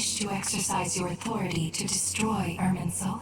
wish to exercise your authority to destroy Irminsul?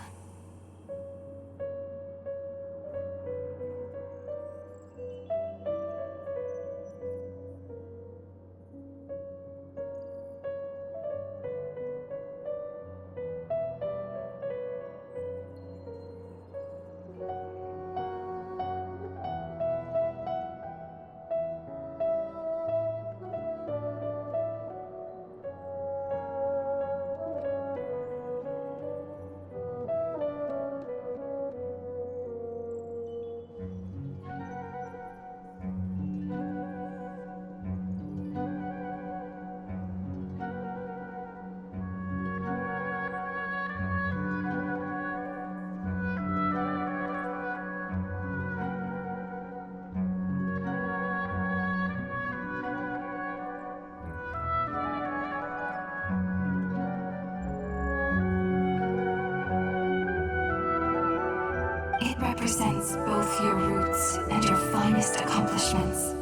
It represents both your roots and your finest accomplishments.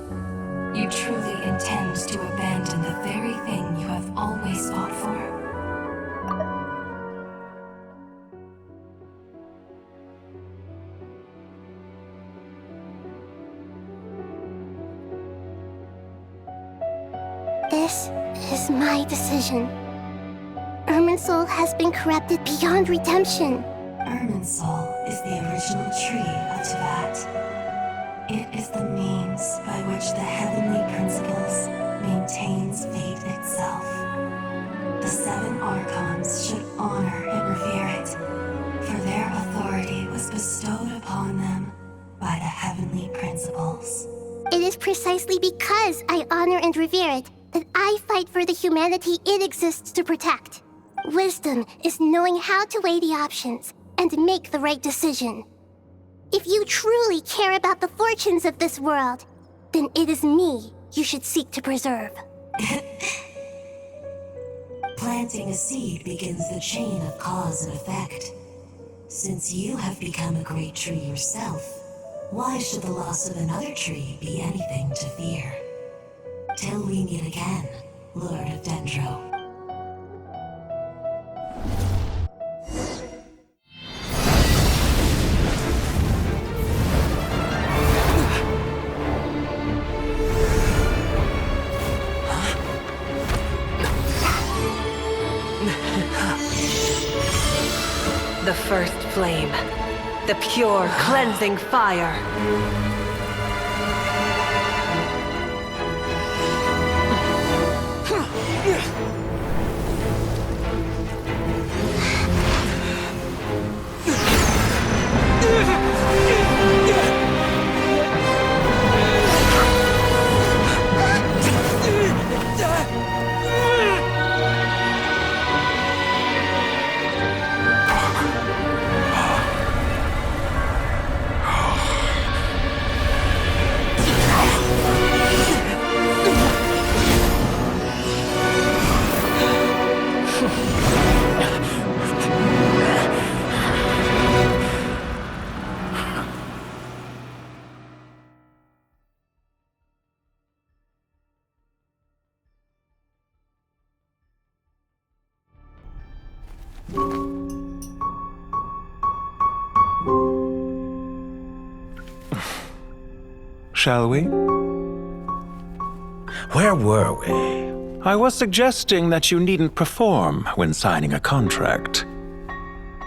You truly intend to abandon the very thing you have always fought for. This is my decision. Irminsul has been corrupted beyond redemption. Irminsul is the original tree of Teyvat. It is the means by which the heavenly principles maintains fate itself. The 7 Archons should honor and revere it, for their authority was bestowed upon them by the heavenly principles. It is precisely because I honor and revere it that I fight for the humanity it exists to protect. Wisdom is knowing how to weigh the options and make the right decision. If you truly care about the fortunes of this world, then it is me you should seek to preserve. Planting a seed begins the chain of cause and effect. Since you have become a great tree yourself, why should the loss of another tree be anything to fear? Till we meet again, Lord of Dendro. The first flame. The pure, cleansing fire. Shall we? Where were we? I was suggesting that you needn't perform when signing a contract.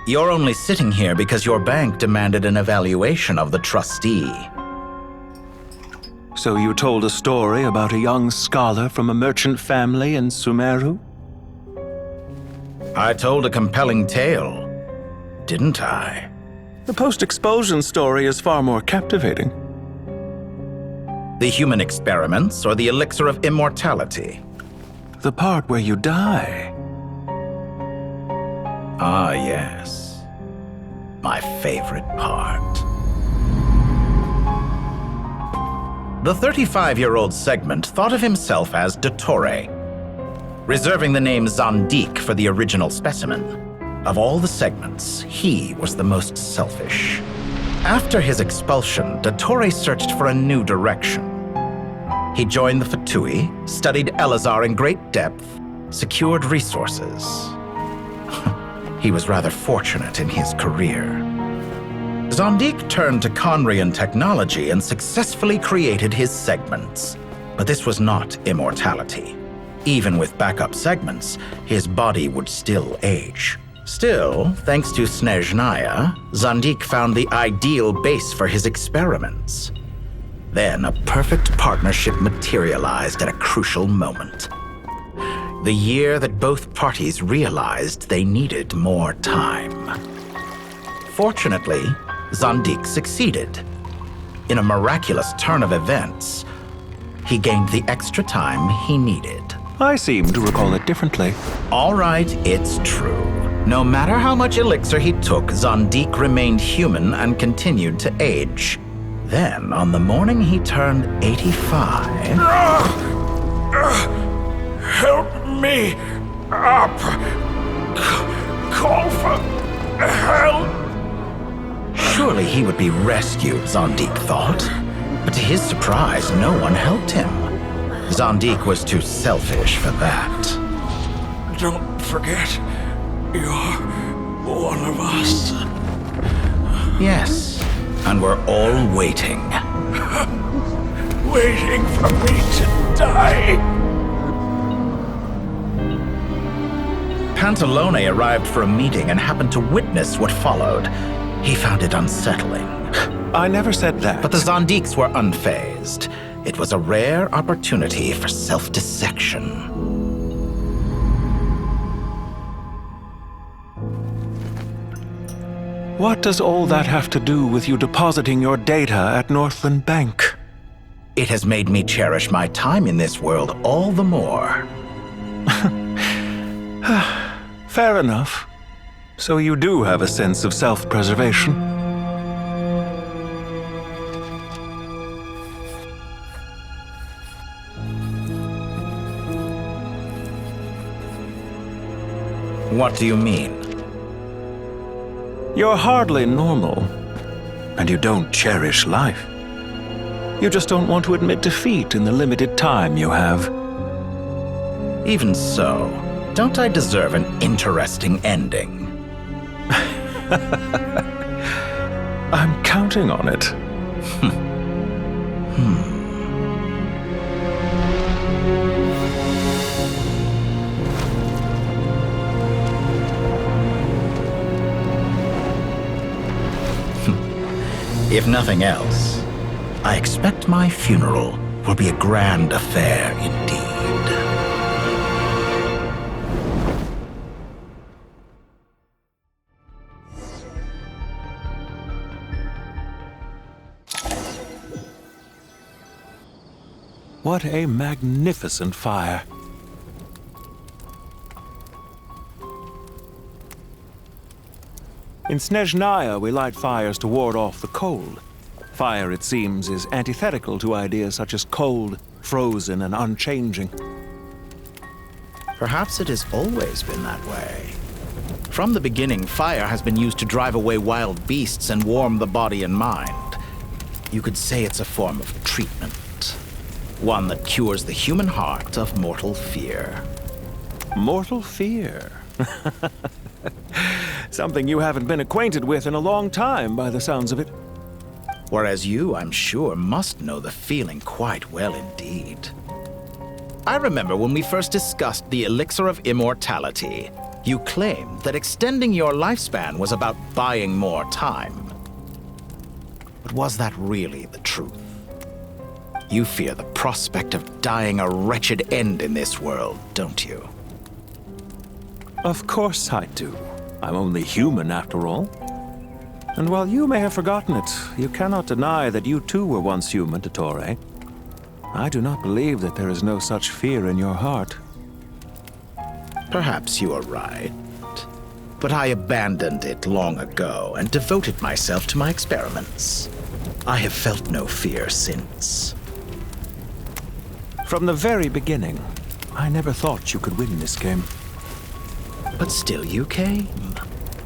You're only sitting here because your bank demanded an evaluation of the trustee. So you told a story about a young scholar from a merchant family in Sumeru? I told a compelling tale, didn't I? The post-expulsion story is far more captivating. The human experiments or the elixir of immortality? The part where you die. Ah, yes. My favorite part. The 35-year-old Segment thought of himself as Dottore, reserving the name Zondique for the original specimen. Of all the Segments, he was the most selfish. After his expulsion, Dottore searched for a new direction. He joined the Fatui, studied Elazar in great depth, secured resources. He was rather fortunate in his career. Zondik turned to Conrian technology and successfully created his segments. But this was not immortality. Even with backup segments, his body would still age. Still, thanks to Snezhnaya, Zondik found the ideal base for his experiments. Then a perfect partnership materialized at a crucial moment. The year that both parties realized they needed more time. Fortunately, Zondik succeeded. In a miraculous turn of events, he gained the extra time he needed. I seem to recall it differently. All right, it's true. No matter how much elixir he took, Zondik remained human and continued to age. Then, on the morning he turned 85... Help me up! Call for help! Surely he would be rescued, Zondik thought. But to his surprise, no one helped him. Zondik was too selfish for that. Don't forget, you're one of us. Yes, and we're all waiting. Waiting for me to die. Pantalone arrived for a meeting and happened to witness what followed. He found it unsettling. I never said that. But the Zondiks were unfazed. It was a rare opportunity for self-dissection. What does all that have to do with you depositing your data at Northland Bank? It has made me cherish my time in this world all the more. Fair enough. So you do have a sense of self-preservation. What do you mean? You're hardly normal, and you don't cherish life. You just don't want to admit defeat in the limited time you have. Even so, don't I deserve an interesting ending? I'm counting on it. If nothing else, I expect my funeral will be a grand affair indeed. What a magnificent fire. In Snezhnaya, we light fires to ward off the cold. Fire, it seems, is antithetical to ideas such as cold, frozen, and unchanging. Perhaps it has always been that way. From the beginning, fire has been used to drive away wild beasts and warm the body and mind. You could say it's a form of treatment. One that cures the human heart of mortal fear. Mortal fear? Something you haven't been acquainted with in a long time, by the sounds of it. Whereas you, I'm sure, must know the feeling quite well indeed. I remember when we first discussed the elixir of immortality, you claimed that extending your lifespan was about buying more time. But was that really the truth? You fear the prospect of dying a wretched end in this world, don't you? Of course I do. I'm only human, after all. And while you may have forgotten it, you cannot deny that you too were once human, Dottore. I do not believe that there is no such fear in your heart. Perhaps you are right. But I abandoned it long ago and devoted myself to my experiments. I have felt no fear since. From the very beginning, I never thought you could win this game. But still you came,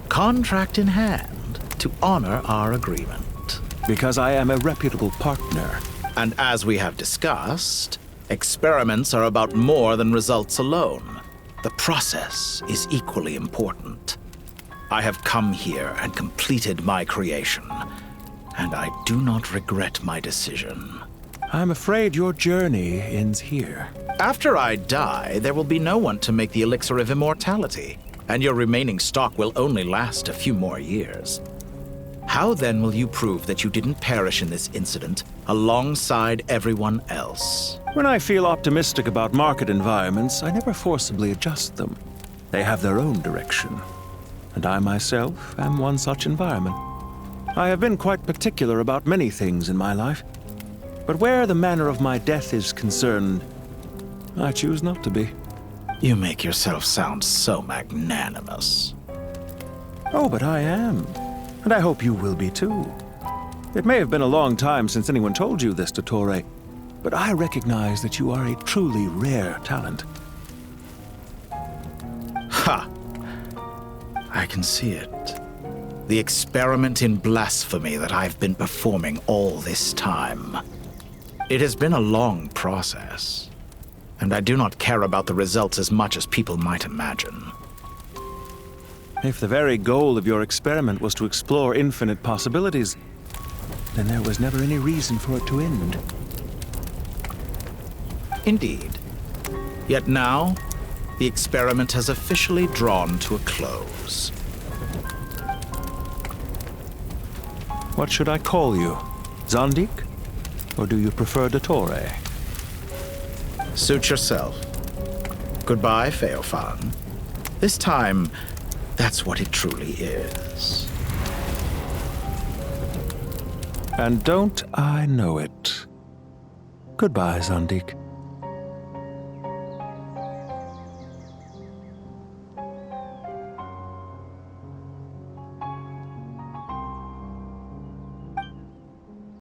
contract in hand, to honor our agreement. Because I am a reputable partner. And as we have discussed, experiments are about more than results alone. The process is equally important. I have come here and completed my creation, and I do not regret my decision. I'm afraid your journey ends here. After I die, there will be no one to make the elixir of immortality, and your remaining stock will only last a few more years. How then will you prove that you didn't perish in this incident alongside everyone else? When I feel optimistic about market environments, I never forcibly adjust them. They have their own direction, and I myself am one such environment. I have been quite particular about many things in my life, but where the manner of my death is concerned, I choose not to be. You make yourself sound so magnanimous. Oh, but I am. And I hope you will be too. It may have been a long time since anyone told you this, Dottore, but I recognize that you are a truly rare talent. Ha! I can see it. The experiment in blasphemy that I've been performing all this time. It has been a long process, and I do not care about the results as much as people might imagine. If the very goal of your experiment was to explore infinite possibilities, then there was never any reason for it to end. Indeed. Yet now, the experiment has officially drawn to a close. What should I call you? Zondik? Or do you prefer Dottore? Suit yourself. Goodbye, Feofan. This time, that's what it truly is. And don't I know it? Goodbye, Zondik.